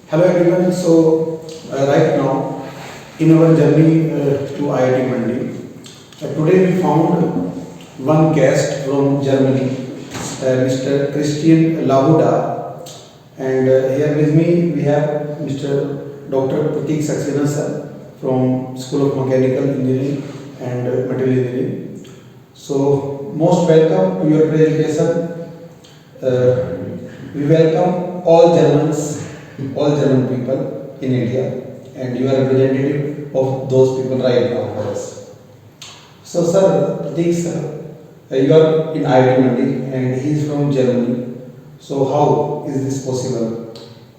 Hello everyone. Right now in our journey to IIT Mandi, today we found one guest from Germany, Mr. Christian Lahuda, and here with me we have Mr. Dr. Pratik Saxena sir from School of Mechanical Engineering and Material Engineering. So most welcome to your presentation. We welcome all German people in India, and you are representative of those people right now for us. So, sir, Pratik sir, you are in IIT Mandi and he is from Germany. So, how is this possible?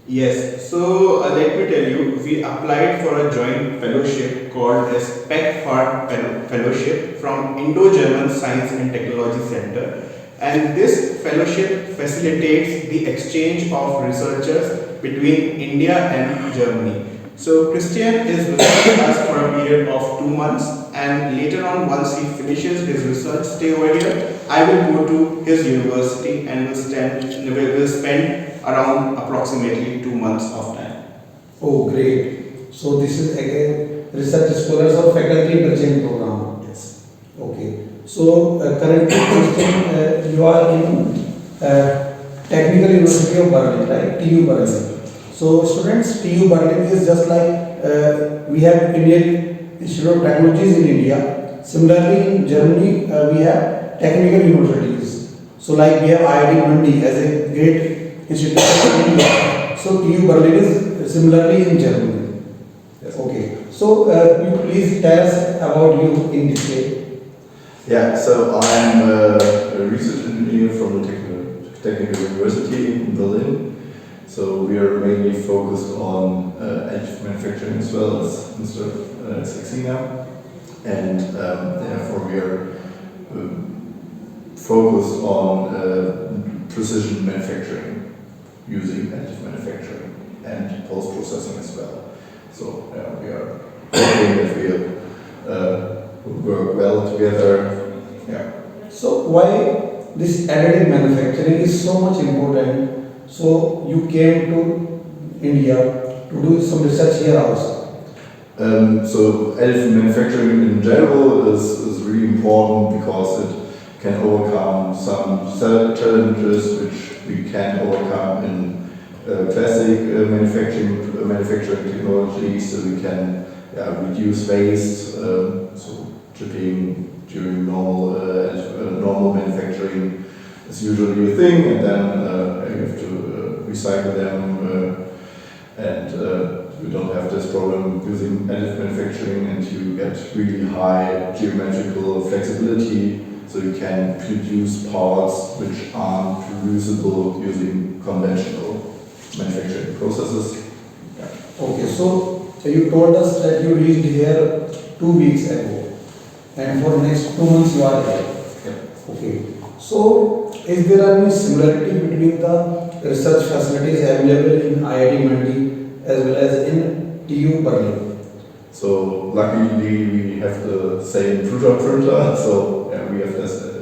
Yes, so let me tell you, we applied for a joint fellowship called as PEC Fellowship from Indo-German Science and Technology Center, and this fellowship facilitates the exchange of researchers between India and Germany. So Christian is with us for a period of 2 months, and later on, once he finishes his research stay over here, I will go to his university and will spend around approximately 2 months of time. Oh, great. So, this is again research scholars or faculty exchange program. Yes. Okay. So, currently, Christian, you are in Technical University of Berlin, right? TU Berlin. So, students, TU Berlin is just like we have Indian Institute of Technologies in India. Similarly, in Germany, we have technical universities. So, like we have IIT Mandi as a great institution in India. So, TU Berlin is similarly in Germany. Yes. Okay. So, you please tell us about you in detail. Yeah, so I'm a research engineer from the Technical University in Berlin. So we are mainly focused on additive manufacturing as well as Mr. Saxena, and therefore we are focused on precision manufacturing using additive manufacturing and post-processing as well. So we are hoping that we work well together. Yeah. So why this additive manufacturing is so much important? So you came to India to do some research here also. So additive manufacturing in general is really important because it can overcome some challenges which we can't overcome in classic manufacturing technology. So we can reduce waste. So chipping during normal manufacturing is usually a thing, and then you have to recycle them, and you don't have this problem using additive manufacturing, and you get really high geometrical flexibility, so you can produce parts which aren't reusable using conventional manufacturing processes. Yeah. Okay, so you told us that you reached here 2 weeks ago, and for next 2 months you are here. Yeah. Okay. So, is there any similarity between the research facilities available in IIT Mandi as well as in TU Berlin? So luckily we have the same printer, so we have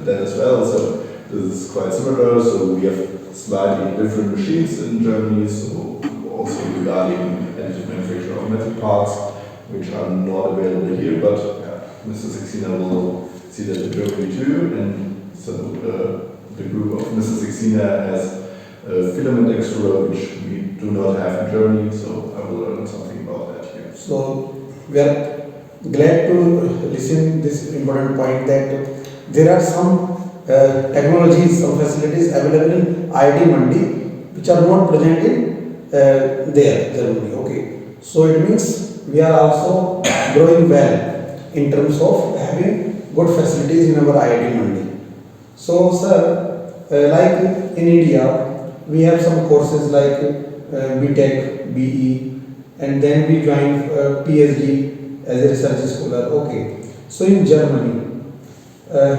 that as well. So this is quite similar. So we have slightly different machines in Germany. So also regarding additive manufacture of metal parts, which are not available here, but Mr. Saxena will see that in Germany too. And so the group of Mr. Saxena has a filament extruder, which we do not have in Germany. So I will learn something about that here. So, we are glad to listen this important point that there are some technologies, some facilities available in IIT Mandi which are not present in there, Germany. Okay. So, it means we are also growing well in terms of having good facilities in our IIT Mandi. So, sir, like in India, we have some courses like m.tech, BE, and then we join PhD as a research scholar. Okay. So, in Germany,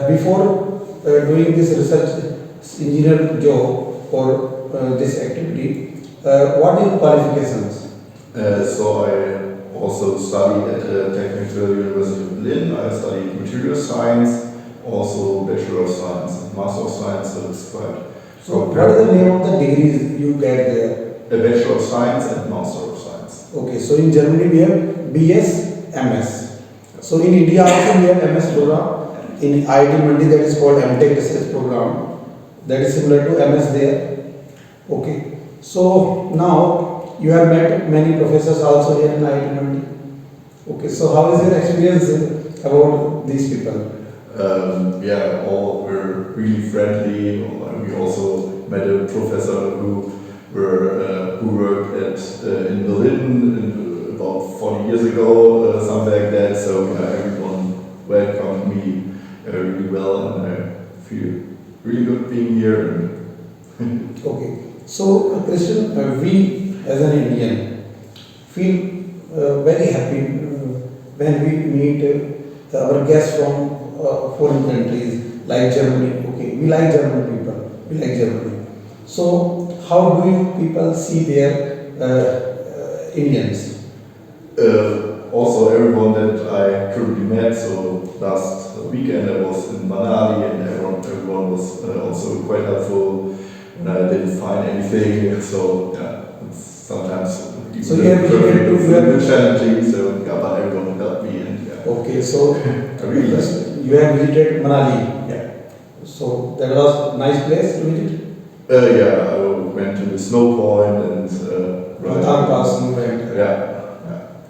before doing this research engineer job or this activity, what are your qualifications? So I also studied at the Technical University of Berlin. I studied material science, also Bachelor of Science and Master of Science, so it's quite... So what is the name of the degrees you get there? a Bachelor of Science and Master of Science. Okay, so in Germany we have BS, MS. So in India also we have MS program. In IIT Mandi that is called m.tech research program. That is similar to MS there. Okay. So now you have met many professors also here in IIT Mandi. Okay, so how is your experience about these people? Yeah, all were really friendly. We also met a professor who worked in Berlin about 40 years ago, something like that. So everyone welcomed me really well, and I feel really good being here. Okay, so Christian, we as an Indian feel very happy when we meet our guests from foreign countries like Germany. Okay, we like German people, we like Germany. So how do you people see their Indians? Also, everyone that I currently met, so last weekend I was in Manali, and everyone was also quite helpful when I didn't find anything. So yeah, it's sometimes So you have visited challenging. So yeah, but everyone helped me, and yeah. Okay, so you have visited Manali. Yeah. So that was a nice place to visit. Yeah, I went to the snow point and Rohtang Pass you went. Yeah.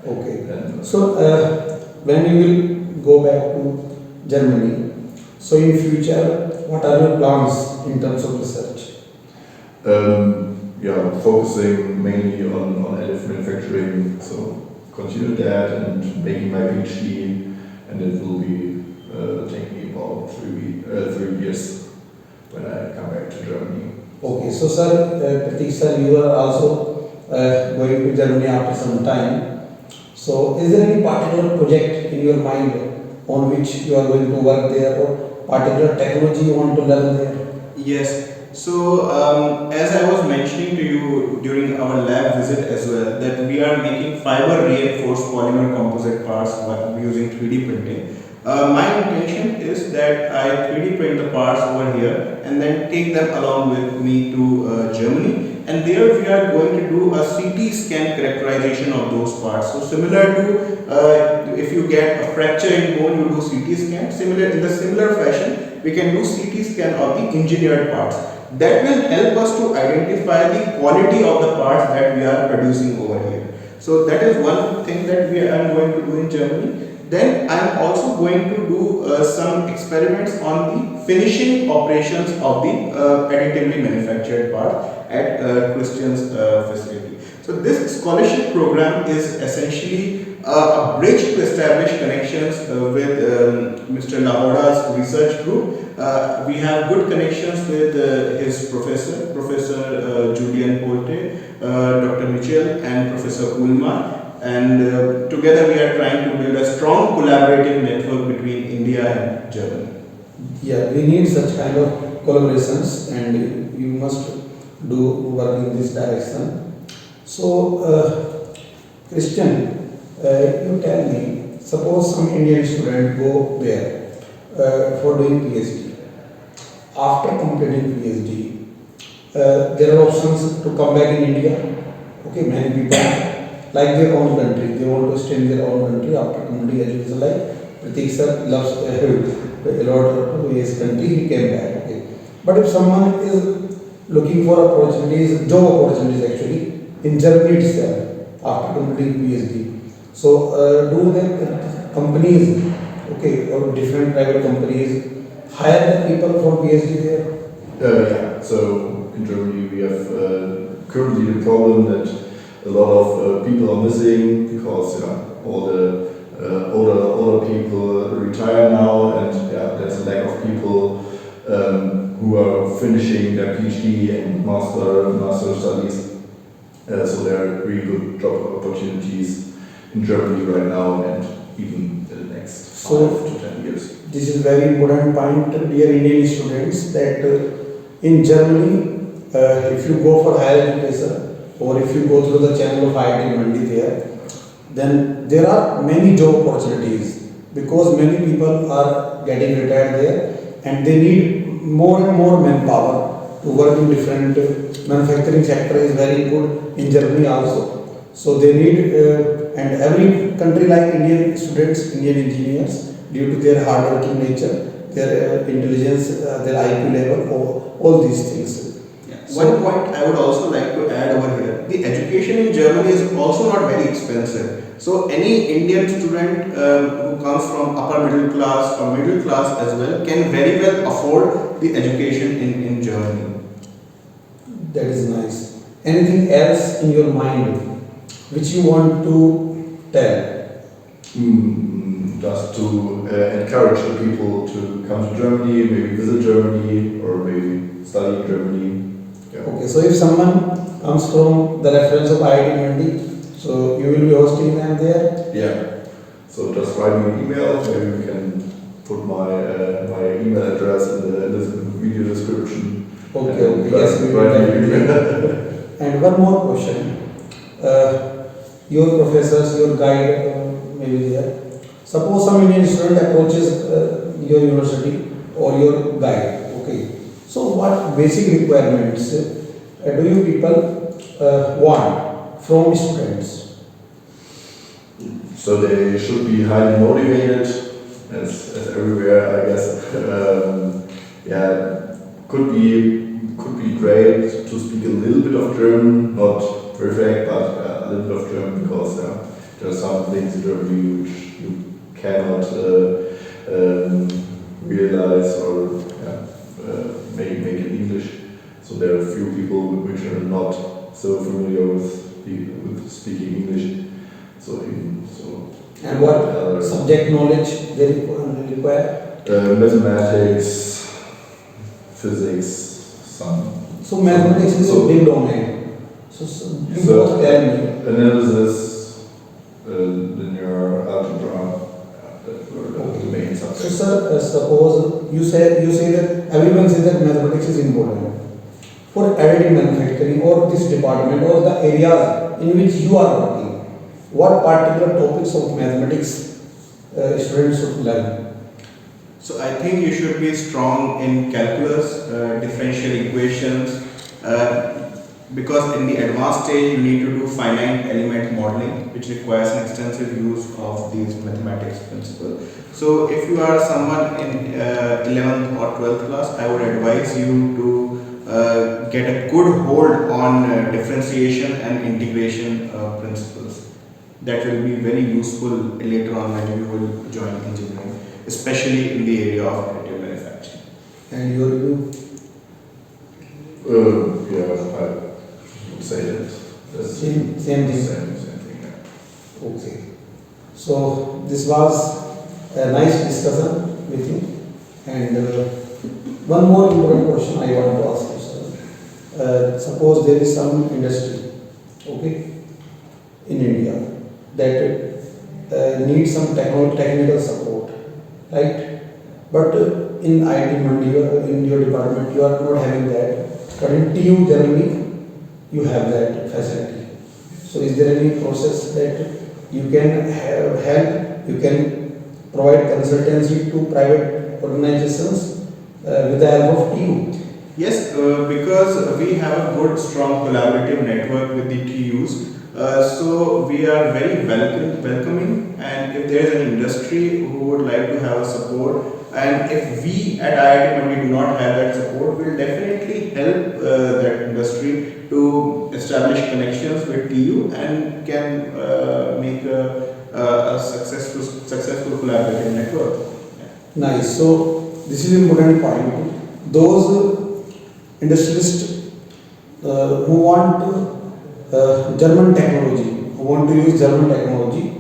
Okay. And, So when you will go back to Germany, so in future, what are your plans in terms of research? yeah, focusing mainly on additive manufacturing, so continue that and making my PhD, and it will be taking about 3 years when I come back to Germany. Okay, so sir, Pratik sir, you are also going to Germany after some time. So is there any particular project in your mind on which you are going to work there, or particular technology you want to learn there? Yes. So, as I was mentioning to you during our lab visit as well, that we are making fiber reinforced polymer composite parts using 3D printing. My intention is that I 3D print the parts over here and then take them along with me to Germany. And there we are going to do a CT scan characterization of those parts. So similar to if you get a fracture in bone, you do CT scan. In the similar fashion, we can do CT scan of the engineered parts. That will help us to identify the quality of the parts that we are producing over here. So that is one thing that I am going to do in Germany. Then I am also going to do some experiments on the finishing operations of the additively manufactured part at Christian's facility. So this scholarship program is essentially a bridge to establish connections with Mr. Lahoda's research group. We have good connections with his Professor Julian Polte, Dr. Mitchell and Professor Ulmar. And together we are trying to build a strong collaborative network between India and Germany. Yeah, we need such kind of collaborations, and you must do work in this direction. So, Christian, you tell me, suppose some Indian student go there for doing PhD. After completing PhD, there are options to come back in India. Okay, many people like their own country, they want to stay in their own country after completing education. Like Pratik sir loves a lot of his country, he came back. Okay, but if someone is looking for opportunities, job opportunities actually in Germany itself after completing PhD, so do the companies, okay, or different private companies hire the people from PhD there? Yeah, so in Germany we have currently the problem that a lot of people are missing because all the older people retire now, and there's a lack of people who are finishing their PhD and master studies. So there are really good job opportunities in Germany right now, and even in the next 5 to 10 years. This is very important point, dear Indian students, that in Germany, if you go for higher education, or if you go through the channel of IIT Mandi there, then there are many job opportunities because many people are getting retired there and they need more and more manpower to work in different manufacturing sector is very good in Germany also. So they need, and every country like Indian students, Indian engineers, due to their hardworking nature, their intelligence, their IQ level, all these things. Yeah. So, One point I would also like to add over here, the education in Germany is also not very expensive. So any Indian student who comes from upper middle class or middle class as well can very well afford the education in Germany. that is nice. Anything else in your mind which you want to tell? Just to encourage the people to come to Germany, maybe visit Germany, or maybe study in Germany. Yeah. Okay, so if someone comes from the reference of IIT Mandi, so you will be hosting them there? Yeah. So just write me an email. Maybe we can put my my email address in the video description. Okay, yes, we will definitely. And one more question. Your professors, your guide may be there. Suppose some Indian student approaches your university or your guide. Okay. So what basic requirements do you people want from students? So they should be highly motivated, as everywhere, I guess. Yeah, could be great to speak a little bit of German, not perfect, but a little bit of German, because there are some things in Germany which you cannot realize or make in English. So there are a few people which are not so familiar with speaking English. And what subject knowledge they require? Mathematics, physics, some. So mathematics is a big domain. So you both tell me. Analysis, linear algebra, that were the main So subjects. sir, suppose you say that everyone says that mathematics is important. For additive manufacturing or this department or the areas in which you are working, what particular topics of mathematics students should learn? So I think you should be strong in calculus, differential equations, because in the advanced stage you need to do finite element modeling, which requires an extensive use of these mathematics principles. So if you are someone in 11th or 12th class, I would advise you to get a good hold on differentiation and integration principles. That will be very useful later on when you will join engineering, especially in the area of additive manufacturing. And your view? Yeah, I would say that. Same thing. Same thing, yeah. Okay. So this was a nice discussion with you. And one more important question I want to ask you, sir. Suppose there is some industry, okay, in India that needs some technical support, right? But in IIT Mandi, in your department, you are not having that. But in TU Germany, you have that facility. So is there any process that you can help, you can provide consultancy to private organizations with the help of TU? Yes, because we have a good, strong collaborative network with the TUs. So we are very welcoming, and if there is an industry who would like to have a support, and if we at IIT Mandi do not have that support, we will definitely help that industry to establish connections with TU and can make a successful collaborative network. Yeah. Nice. So this is an important point. Those industrialists who want German technology, who want to use German technology,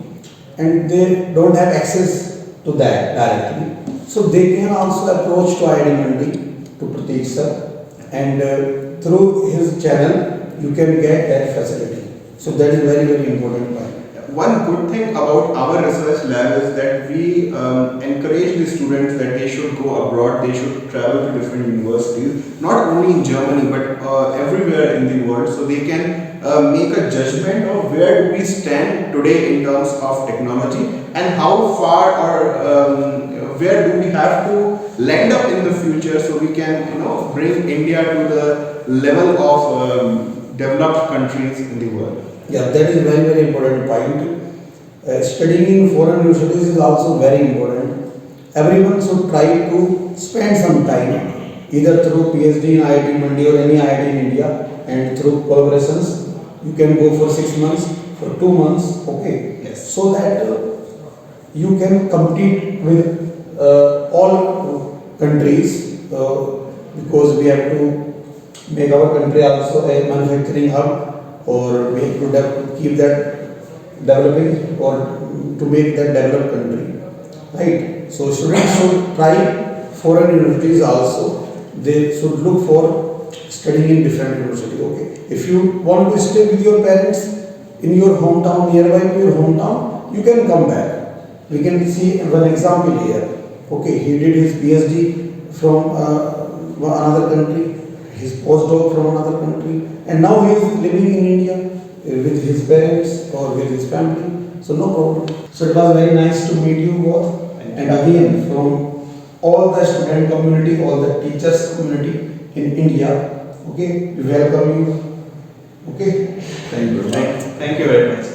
and they don't have access to that directly, so they can also approach to IIT Mandi, to Prateek sir, and through his channel you can get that facility. So that is very important point. One good thing about our research lab is that we encourage the students that they should go abroad, they should travel to different universities, not only in Germany but everywhere in the world, so they can make a judgment of where do we stand today in terms of technology and how far or where do we have to land up in the future future, so we can, bring India to the level of developed countries in the world. Yeah, that is very, very important point. Studying in foreign universities is also very important. Everyone should try to spend some time, either through PhD in IIT Mandi or any IIT in India, and through collaborations. You can go for 6 months, for 2 months, okay? Yes. So that you can compete with all countries, because we have to make our country also a manufacturing hub, or we have to keep that developing, or to make that developed country, right? So students should try foreign universities also. They should look for studying in different university, okay? If you want to stay with your parents in your hometown, nearby to your hometown, you can come back. We can see one example here. Okay, he did his PhD from another country, his postdoc from another country, and now he is living in India with his parents or with his family. So no problem. So it was very nice to meet you both. And again, from all the student community, all the teachers community in India, okay, we welcome you. Okay. Thank you very much. Thank you very much.